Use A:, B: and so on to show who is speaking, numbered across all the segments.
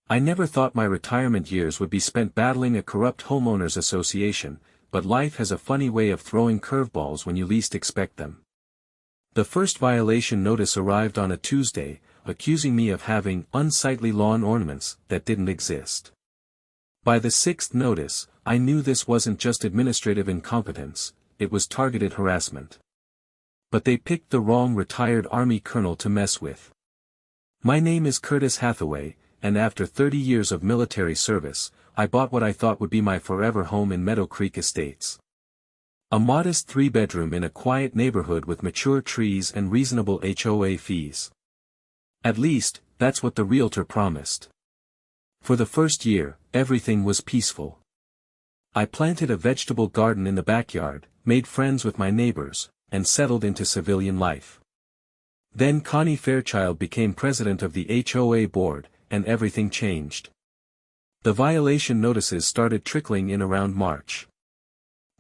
A: I never thought my retirement years would be spent battling a corrupt homeowners association, but life has a funny way of throwing curveballs when you least expect them. The first violation notice arrived on a Tuesday, accusing me of having unsightly lawn ornaments that didn't exist. By the sixth notice, I knew this wasn't just administrative incompetence, it was targeted harassment. But they picked the wrong retired Army colonel to mess with. My name is Curtis Hathaway, and after 30 years of military service, I bought what I thought would be my forever home in Meadow Creek Estates. A modest 3-bedroom in a quiet neighborhood with mature trees and reasonable HOA fees. At least, that's what the realtor promised. For the first year, everything was peaceful. I planted a vegetable garden in the backyard, made friends with my neighbors, and settled into civilian life. Then Connie Fairchild became president of the HOA board, and everything changed. The violation notices started trickling in around March.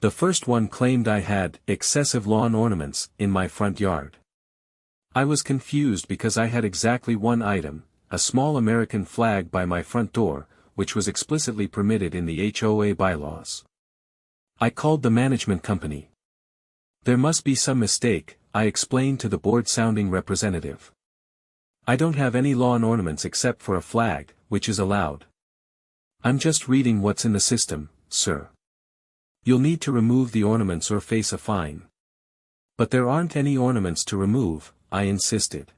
A: The first one claimed I had excessive lawn ornaments in my front yard. I was confused because I had exactly one item, a small American flag by my front door, which was explicitly permitted in the HOA bylaws. I called the management company. There must be some mistake, I explained to the board-sounding representative. I don't have any lawn ornaments except for a flag, which is allowed. I'm just reading what's in the system, sir. You'll need to remove the ornaments or face a fine. But there aren't any ornaments to remove, I insisted.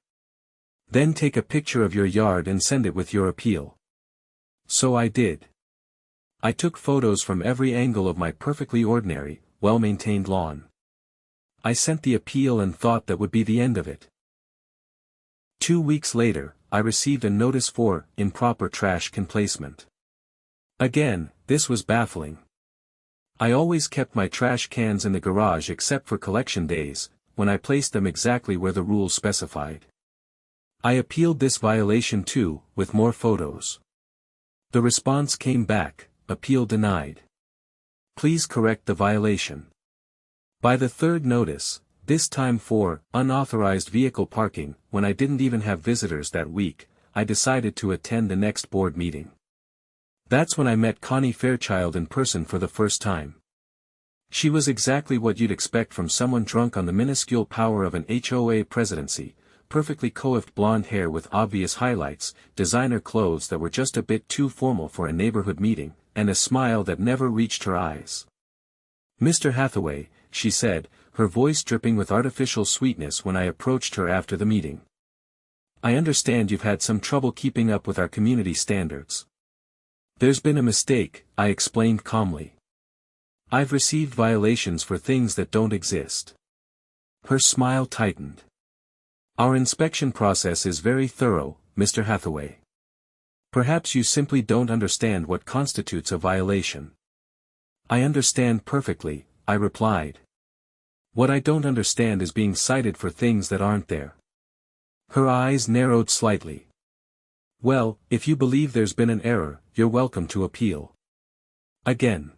A: Then take a picture of your yard and send it with your appeal. So I did. I took photos from every angle of my perfectly ordinary, well-maintained lawn. I sent the appeal and thought that would be the end of it. 2 weeks later, I received a notice for improper trash can placement. Again, this was baffling. I always kept my trash cans in the garage except for collection days, when I placed them exactly where the rules specified. I appealed this violation too, with more photos. The response came back, appeal denied. Please correct the violation. By the third notice, this time for unauthorized vehicle parking, when I didn't even have visitors that week, I decided to attend the next board meeting. That's when I met Connie Fairchild in person for the first time. She was exactly what you'd expect from someone drunk on the minuscule power of an HOA presidency, perfectly coiffed blonde hair with obvious highlights, designer clothes that were just a bit too formal for a neighborhood meeting, and a smile that never reached her eyes. Mr. Hathaway, she said, her voice dripping with artificial sweetness when I approached her after the meeting. I understand you've had some trouble keeping up with our community standards. There's been a mistake, I explained calmly. I've received violations for things that don't exist. Her smile tightened. Our inspection process is very thorough, Mr. Hathaway. Perhaps you simply don't understand what constitutes a violation. I understand perfectly, I replied. What I don't understand is being cited for things that aren't there. Her eyes narrowed slightly. Well, if you believe there's been an error, you're welcome to appeal. Again.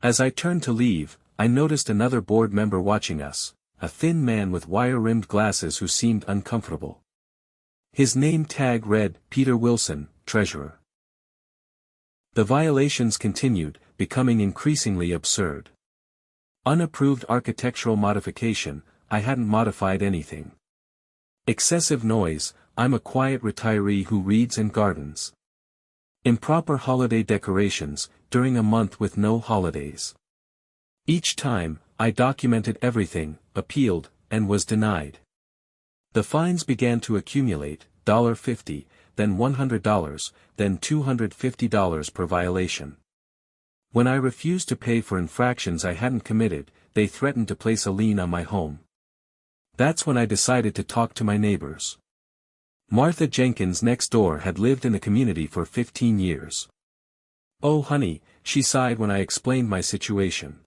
A: As I turned to leave, I noticed another board member watching us, a thin man with wire-rimmed glasses who seemed uncomfortable. His name tag read, Peter Wilson, Treasurer. The violations continued, becoming increasingly absurd. Unapproved architectural modification, I hadn't modified anything. Excessive noise, I'm a quiet retiree who reads and gardens. Improper holiday decorations, during a month with no holidays. Each time, I documented everything, appealed, and was denied. The fines began to accumulate, $50, then $100, then $250 per violation. When I refused to pay for infractions I hadn't committed, they threatened to place a lien on my home. That's when I decided to talk to my neighbors. Martha Jenkins next door had lived in the community for 15 years. Oh honey, she sighed when I explained my situation.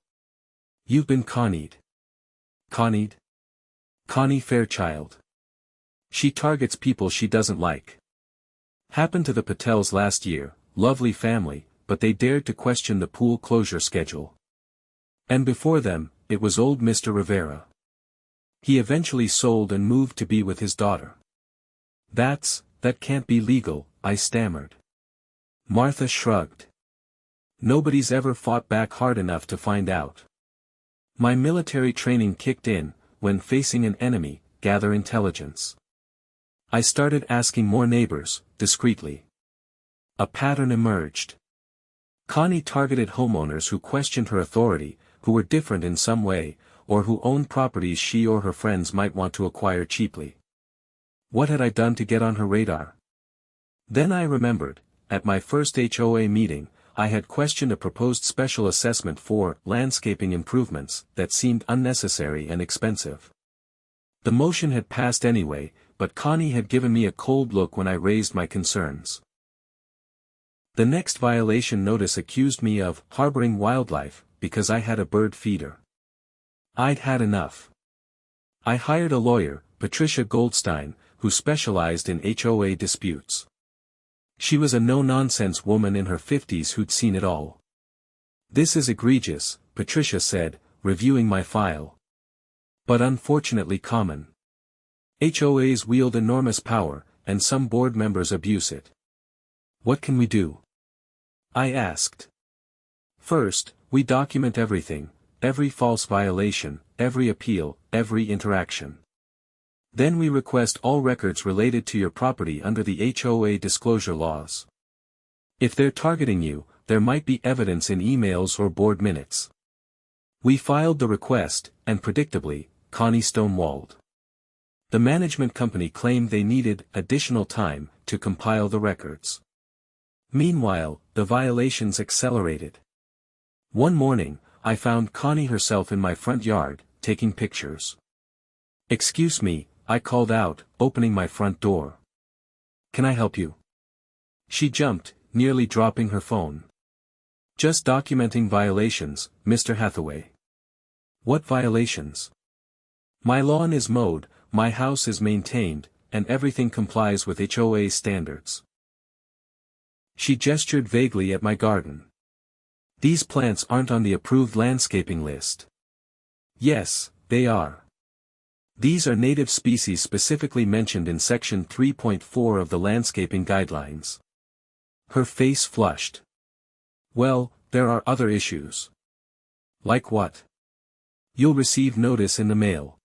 A: You've been connied. Connied? Connie Fairchild. She targets people she doesn't like. Happened to the Patels last year, lovely family, but they dared to question the pool closure schedule. And before them, it was old Mr. Rivera. He eventually sold and moved to be with his daughter. That can't be legal, I stammered. Martha shrugged. Nobody's ever fought back hard enough to find out. My military training kicked in, when facing an enemy, gather intelligence. I started asking more neighbors, discreetly. A pattern emerged. Connie targeted homeowners who questioned her authority, who were different in some way, or who owned properties she or her friends might want to acquire cheaply. What had I done to get on her radar? Then I remembered, at my first HOA meeting, I had questioned a proposed special assessment for landscaping improvements that seemed unnecessary and expensive. The motion had passed anyway, but Connie had given me a cold look when I raised my concerns. The next violation notice accused me of harboring wildlife, because I had a bird feeder. I'd had enough. I hired a lawyer, Patricia Goldstein, who specialized in HOA disputes. She was a no-nonsense woman in her 50s who'd seen it all. "This is egregious," Patricia said, reviewing my file. "But unfortunately common. HOAs wield enormous power, and some board members abuse it. What can we do?" I asked. "First, we document everything, every false violation, every appeal, every interaction. Then we request all records related to your property under the HOA disclosure laws. If they're targeting you, there might be evidence in emails or board minutes." We filed the request, and predictably, Connie stonewalled. The management company claimed they needed additional time to compile the records. Meanwhile, the violations accelerated. One morning, I found Connie herself in my front yard, taking pictures. "Excuse me," I called out, opening my front door. "Can I help you?" She jumped, nearly dropping her phone. "Just documenting violations, Mr. Hathaway." "What violations?" "My lawn is mowed, my house is maintained, and everything complies with HOA standards." She gestured vaguely at my garden. "These plants aren't on the approved landscaping list." "Yes, they are. These are native species specifically mentioned in Section 3.4 of the Landscaping Guidelines." Her face flushed. "Well, there are other issues." "Like what?" "You'll receive notice in the mail."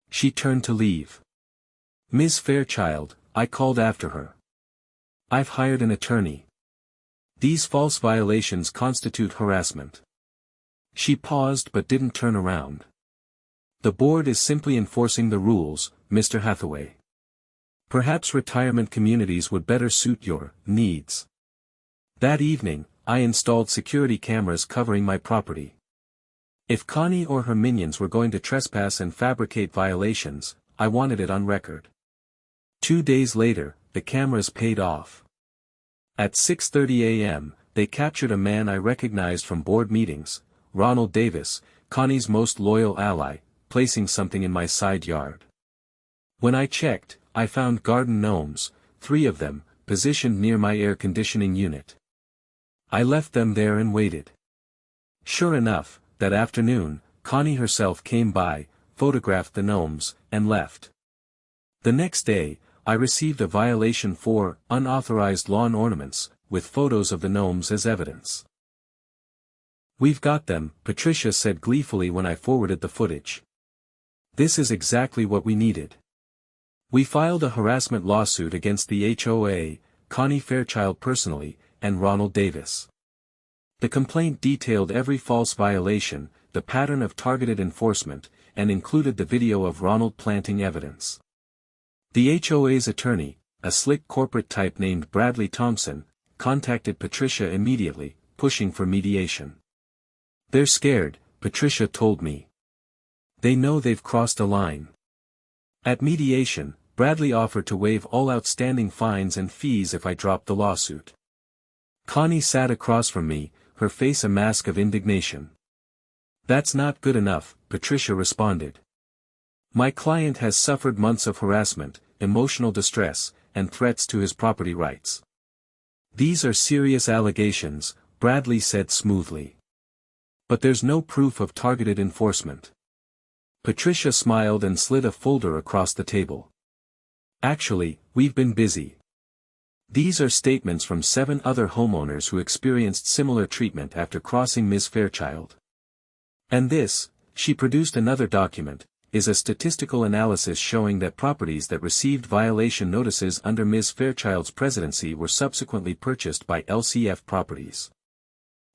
A: She turned to leave. "Ms. Fairchild," I called after her. "I've hired an attorney. These false violations constitute harassment." She paused but didn't turn around. "The board is simply enforcing the rules, Mr. Hathaway. Perhaps retirement communities would better suit your needs." That evening, I installed security cameras covering my property. If Connie or her minions were going to trespass and fabricate violations, I wanted it on record. 2 days later, the cameras paid off. At 6:30 a.m., they captured a man I recognized from board meetings, Ronald Davis, Connie's most loyal ally, placing something in my side yard. When I checked, I found garden gnomes, 3 of them, positioned near my air conditioning unit. I left them there and waited. Sure enough, that afternoon, Connie herself came by, photographed the gnomes, and left. The next day, I received a violation for unauthorized lawn ornaments, with photos of the gnomes as evidence. "We've got them," Patricia said gleefully when I forwarded the footage. "This is exactly what we needed." We filed a harassment lawsuit against the HOA, Connie Fairchild personally, and Ronald Davis. The complaint detailed every false violation, the pattern of targeted enforcement, and included the video of Ronald planting evidence. The HOA's attorney, a slick corporate type named Bradley Thompson, contacted Patricia immediately, pushing for mediation. "They're scared," Patricia told me. "They know they've crossed a line." At mediation, Bradley offered to waive all outstanding fines and fees if I dropped the lawsuit. Connie sat across from me, her face a mask of indignation. "That's not good enough," Patricia responded. "My client has suffered months of harassment, emotional distress, and threats to his property rights. These are serious allegations," Bradley said smoothly. "But there's no proof of targeted enforcement." Patricia smiled and slid a folder across the table. "Actually, we've been busy. These are statements from 7 other homeowners who experienced similar treatment after crossing Ms. Fairchild. And this, she produced another document, is a statistical analysis showing that properties that received violation notices under Ms. Fairchild's presidency were subsequently purchased by LCF Properties.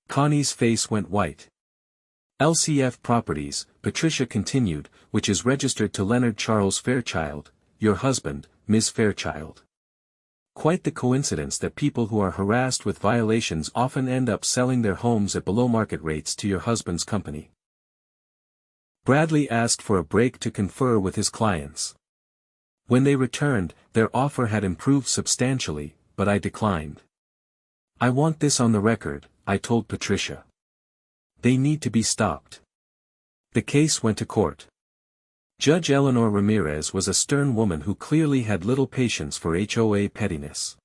A: Connie's face went white. LCF Properties, Patricia continued, which is registered to Leonard Charles Fairchild, your husband, Ms. Fairchild. Quite the coincidence that people who are harassed with violations often end up selling their homes at below-market rates to your husband's company. Bradley asked for a break to confer with his clients. When they returned, their offer had improved substantially, but I declined. I want this on the record, I told Patricia. They need to be stopped. The case went to court. Judge Eleanor Ramirez was a stern woman who clearly had little patience for HOA pettiness.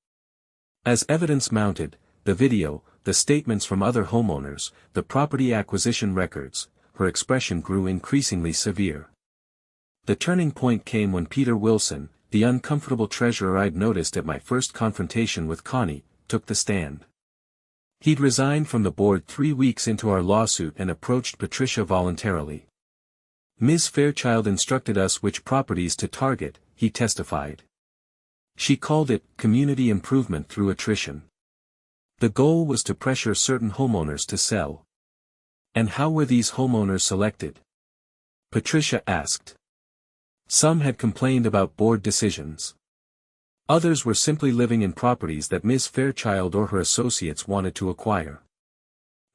A: As evidence mounted, the video, the statements from other homeowners, the property acquisition records, her expression grew increasingly severe. The turning point came when Peter Wilson, the uncomfortable treasurer I'd noticed at my first confrontation with Connie, took the stand. He'd resigned from the board 3 weeks into our lawsuit and approached Patricia voluntarily. Ms. Fairchild instructed us which properties to target, he testified. She called it community improvement through attrition. The goal was to pressure certain homeowners to sell. And how were these homeowners selected? Patricia asked. Some had complained about board decisions. Others were simply living in properties that Ms. Fairchild or her associates wanted to acquire.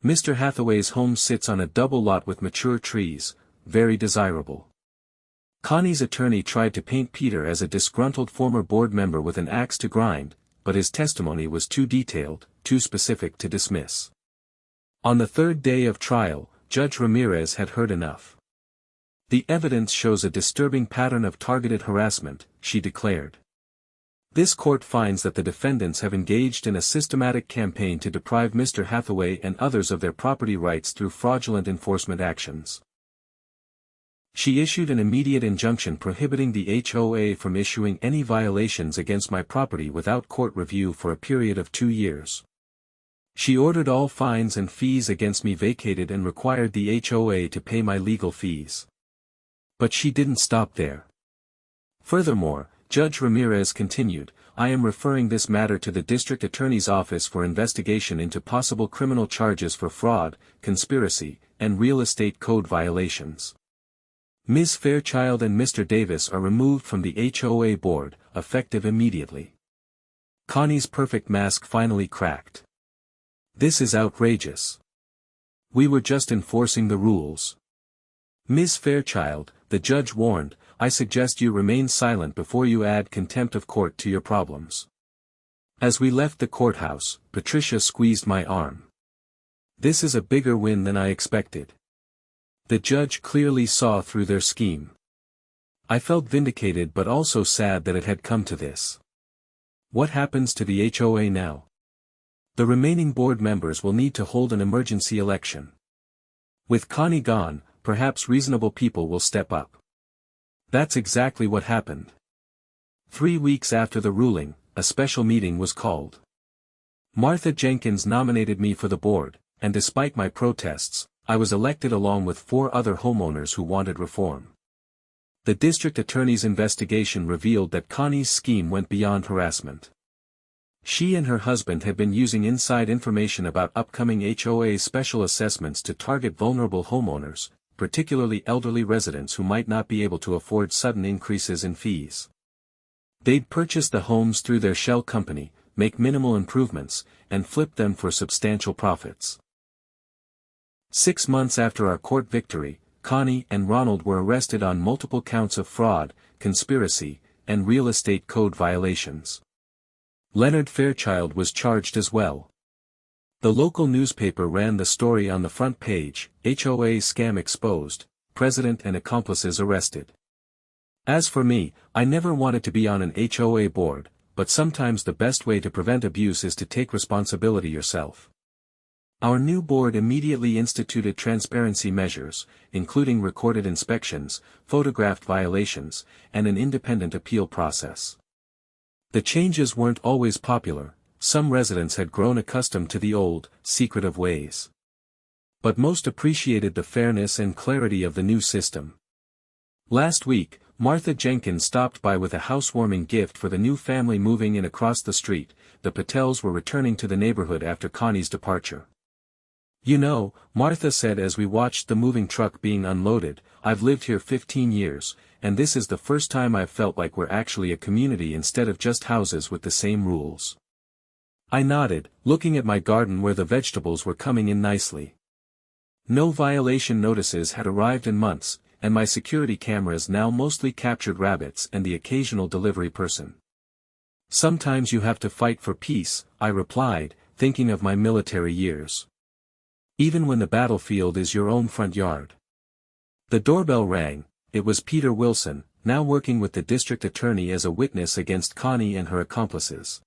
A: Mr. Hathaway's home sits on a double lot with mature trees, very desirable. Connie's attorney tried to paint Peter as a disgruntled former board member with an axe to grind, but his testimony was too detailed, too specific to dismiss. On the 3rd day of trial, Judge Ramirez had heard enough. The evidence shows a disturbing pattern of targeted harassment, she declared. This court finds that the defendants have engaged in a systematic campaign to deprive Mr. Hathaway and others of their property rights through fraudulent enforcement actions. She issued an immediate injunction prohibiting the HOA from issuing any violations against my property without court review for a period of 2 years. She ordered all fines and fees against me vacated and required the HOA to pay my legal fees. But she didn't stop there. Furthermore, Judge Ramirez continued, I am referring this matter to the District Attorney's Office for investigation into possible criminal charges for fraud, conspiracy, and real estate code violations. Ms. Fairchild and Mr. Davis are removed from the HOA board, effective immediately. Connie's perfect mask finally cracked. This is outrageous. We were just enforcing the rules. Ms. Fairchild, the judge warned, I suggest you remain silent before you add contempt of court to your problems. As we left the courthouse, Patricia squeezed my arm. This is a bigger win than I expected. The judge clearly saw through their scheme. I felt vindicated but also sad that it had come to this. What happens to the HOA now? The remaining board members will need to hold an emergency election. With Connie gone, perhaps reasonable people will step up. That's exactly what happened. 3 weeks after the ruling, a special meeting was called. Martha Jenkins nominated me for the board, and despite my protests, I was elected along with 4 other homeowners who wanted reform. The district attorney's investigation revealed that Connie's scheme went beyond harassment. She and her husband had been using inside information about upcoming HOA special assessments to target vulnerable homeowners, particularly elderly residents who might not be able to afford sudden increases in fees. They'd purchase the homes through their shell company, make minimal improvements, and flip them for substantial profits. 6 months after our court victory, Connie and Ronald were arrested on multiple counts of fraud, conspiracy, and real estate code violations. Leonard Fairchild was charged as well. The local newspaper ran the story on the front page, HOA scam exposed, president and accomplices arrested. As for me, I never wanted to be on an HOA board, but sometimes the best way to prevent abuse is to take responsibility yourself. Our new board immediately instituted transparency measures, including recorded inspections, photographed violations, and an independent appeal process. The changes weren't always popular. Some residents had grown accustomed to the old, secretive ways. But most appreciated the fairness and clarity of the new system. Last week, Martha Jenkins stopped by with a housewarming gift for the new family moving in across the street. The Patels were returning to the neighborhood after Connie's departure. "You know," Martha said as we watched the moving truck being unloaded, "I've lived here 15 years, and this is the first time I've felt like we're actually a community instead of just houses with the same rules." I nodded, looking at my garden where the vegetables were coming in nicely. No violation notices had arrived in months, and my security cameras now mostly captured rabbits and the occasional delivery person. "Sometimes you have to fight for peace," I replied, thinking of my military years. "Even when the battlefield is your own front yard." The doorbell rang. It was Peter Wilson, now working with the district attorney as a witness against Connie and her accomplices.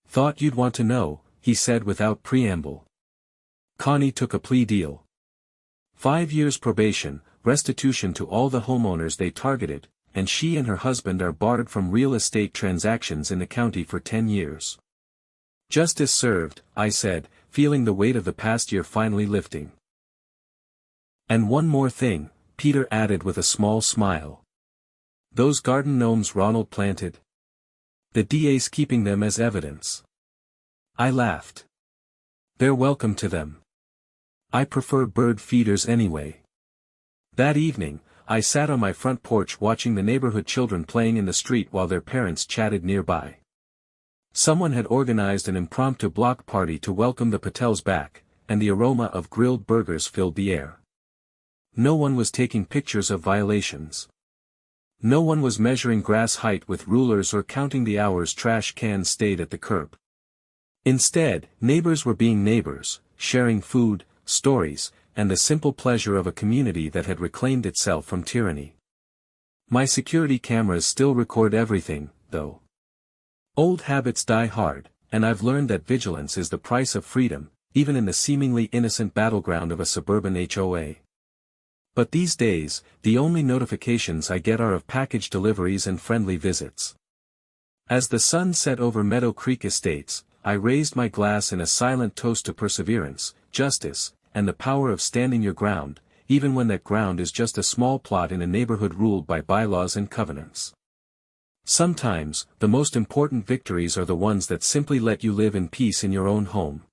A: "Thought you'd want to know," he said without preamble. "Connie took a plea deal. 5 years probation, restitution to all the homeowners they targeted, and she and her husband are barred from real estate transactions in the county for 10 years. "Justice served," I said, feeling the weight of the past year finally lifting. "And one more thing," Peter added with a small smile. "Those garden gnomes Ronald planted? The DA's keeping them as evidence." I laughed. "They're welcome to them. I prefer bird feeders anyway." That evening, I sat on my front porch watching the neighborhood children playing in the street while their parents chatted nearby. Someone had organized an impromptu block party to welcome the Patels back, and the aroma of grilled burgers filled the air. No one was taking pictures of violations. No one was measuring grass height with rulers or counting the hours trash cans stayed at the curb. Instead, neighbors were being neighbors, sharing food, stories, and the simple pleasure of a community that had reclaimed itself from tyranny. My security cameras still record everything, though. Old habits die hard, and I've learned that vigilance is the price of freedom, even in the seemingly innocent battleground of a suburban HOA. But these days, the only notifications I get are of package deliveries and friendly visits. As the sun set over Meadow Creek Estates, I raised my glass in a silent toast to perseverance, justice, and the power of standing your ground, even when that ground is just a small plot in a neighborhood ruled by bylaws and covenants. Sometimes, the most important victories are the ones that simply let you live in peace in your own home.